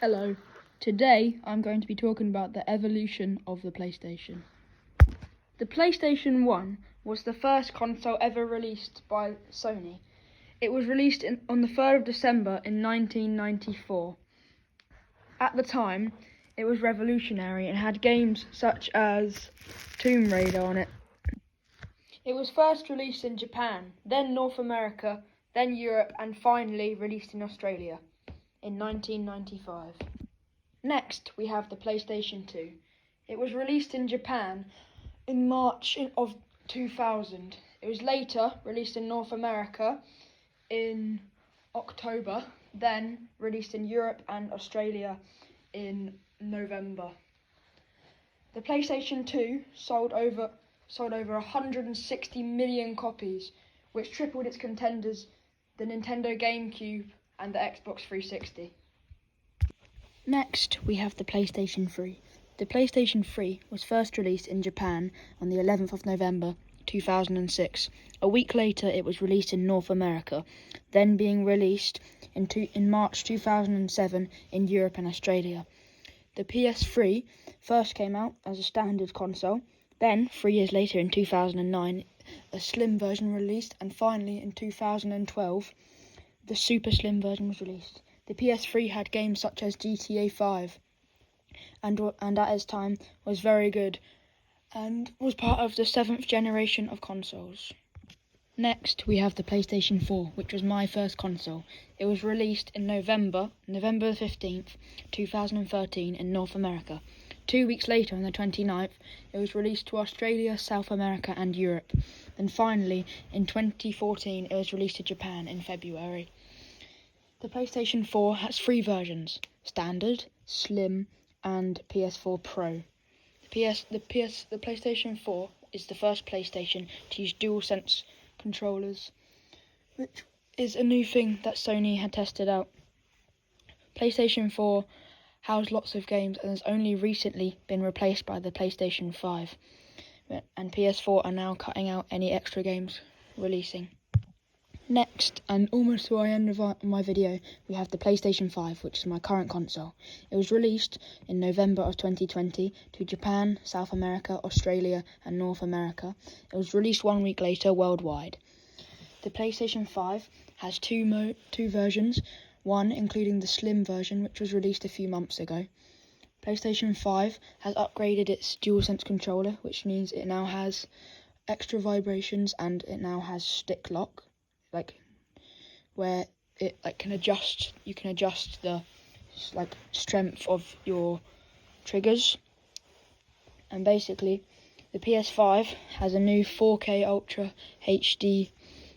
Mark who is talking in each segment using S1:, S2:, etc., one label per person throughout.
S1: Hello. Today I'm going to be talking about the evolution of the PlayStation. The PlayStation 1 was the first console ever released by Sony. It was released on the 3rd of December in 1994. At the time, it was revolutionary and had games such as Tomb Raider on it. It was first released in Japan, then North America, then Europe, and finally released in Australia in 1995. Next, we have the PlayStation 2. It was released in Japan in March of 2000. It was later released in North America in October, then released in Europe and Australia in November. The PlayStation 2 sold over 160 million copies, which tripled its contenders, the Nintendo GameCube and the Xbox 360. Next, we have the PlayStation 3. The PlayStation 3 was first released in Japan on the 11th of November 2006. A week later, it was released in North America, then being released in March 2007 in Europe and Australia. The PS3 first came out as a standard console, then 3 years later in 2009, a slim version released, and finally in 2012, the super slim version was released. The PS3 had games such as GTA 5 and at its time was very good and was part of the 7th generation of consoles. Next, we have the PlayStation 4, which was my first console. It was released in November 15th, 2013 in North America. 2 weeks later, on the 29th, it was released to Australia, South America and Europe. And finally, in 2014, it was released to Japan in February. The PlayStation 4 has 3 versions: Standard, Slim and PS4 Pro. The PlayStation 4 is the first PlayStation to use DualSense controllers, which is a new thing that Sony had tested out. PlayStation 4 housed lots of games and has only recently been replaced by the PlayStation 5, and PS4 are now cutting out any extra games releasing. Next, and almost to the end of my video, we have the PlayStation 5, which is my current console. It was released in November of 2020 to Japan, South America, Australia and North America. It was released 1 week later worldwide. The PlayStation 5 has two versions, one including the slim version, which was released a few months ago. PlayStation 5 has upgraded its DualSense controller, which means it now has extra vibrations and it now has stick lock, where it you can adjust the strength of your triggers. And basically, the PS5 has a new 4K Ultra HD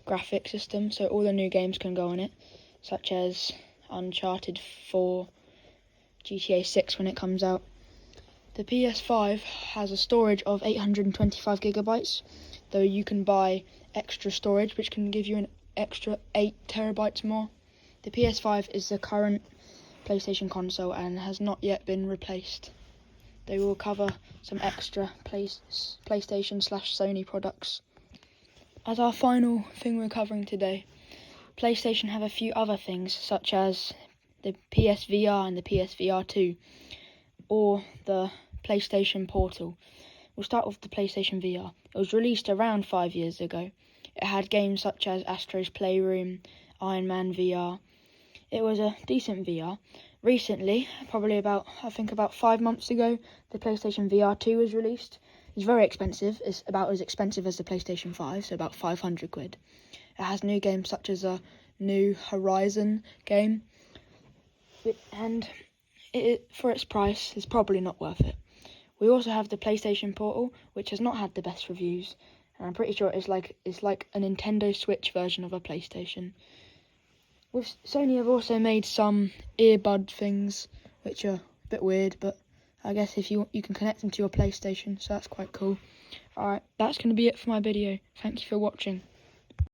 S1: graphic system, so all the new games can go on it, such as Uncharted 4, GTA 6 when it comes out. The PS5 has a storage of 825 gigabytes, though you can buy extra storage which can give you an extra 8 terabytes more. The PS5 is the current PlayStation console and has not yet been replaced. They will cover some extra PlayStation/Sony products. As our final thing we're covering today, PlayStation have a few other things such as the PSVR and the PSVR 2, or the PlayStation Portal. We'll start with the PlayStation VR. It was released around 5 years ago. It had games such as Astro's Playroom, Iron Man VR. It was a decent VR. Recently, probably about 5 months ago, the PlayStation VR 2 was released. It's very expensive. It's about as expensive as the PlayStation 5, so about 500 quid. It has new games such as a new Horizon game, and for its price, it's probably not worth it. We also have the PlayStation Portal, which has not had the best reviews, and I'm pretty sure it's like a Nintendo Switch version of a PlayStation. Sony have also made some earbud things, which are a bit weird, but I guess if you can connect them to your PlayStation, so that's quite cool. Alright, that's going to be it for my video. Thank you for watching.